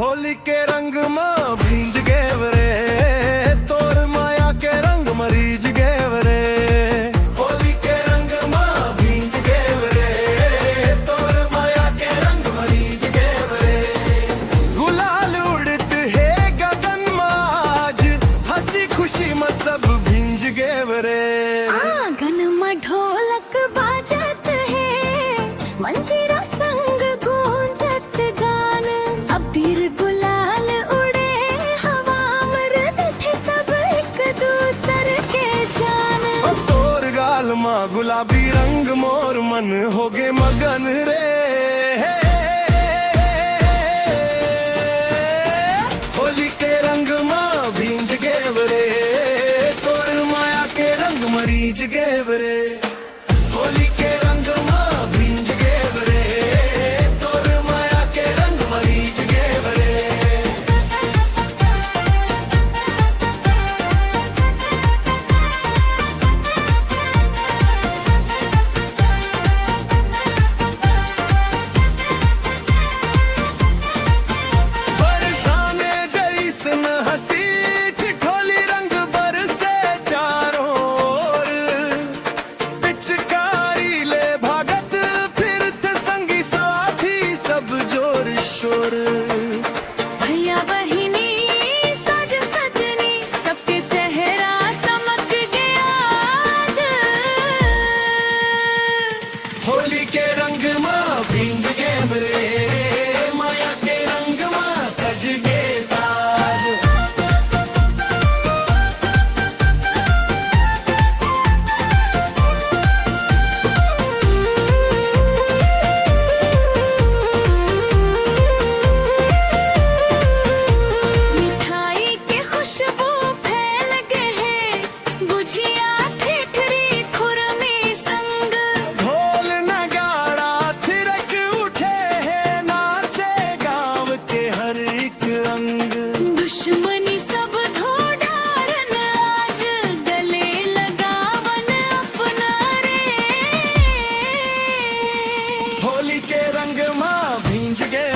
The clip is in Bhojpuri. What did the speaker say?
होली के रंग में भींज गए रे, तोर माया के रंग मरीज गए रे। होली के रंग में भींज गए रे, तोर माया के रंग मरीज गए रे। गुलाल उड़त है गगन में आज, हंसी खुशी में सब भींज गए रे। आंगन में ढोलक बाजत है, मंजीरा संग गूंजत गान। अबीर गुलाल उड़े हवा मरद थे सब एक दूसर के जान। तोर गाल माँ गुलाबी रंग मोर मन हो गे मगन रे। होली के रंग माँ भींज गए रे, तोर माया के रंग मरीज गए रे। होली के रंग माँ भींज गए रे, तोर माया के रंग मरीज गए रे। बरसाने जैसन हंसी ठिठोली रंग बरसे चारों ओर। पिचकारी ले भागत फिरत संगी साथी सब जोर शोर। भैया बहिनी सज सजनी सबके चेहरा चमक गया आज। होली के रंग माँ भींज गए रे, माया के रंग माँ सज गे साज। मिठाई की खुशबू फैल गए है, गुजिया ठिठरी खुरमी संग। ढोल नगाड़ा थिरक उठे हैं, नाचे गाँव के हर एक अंग। दुश्मनी सब धो डारन आज, गले लगावन अपना रे। होली के रंग माँ भींज गए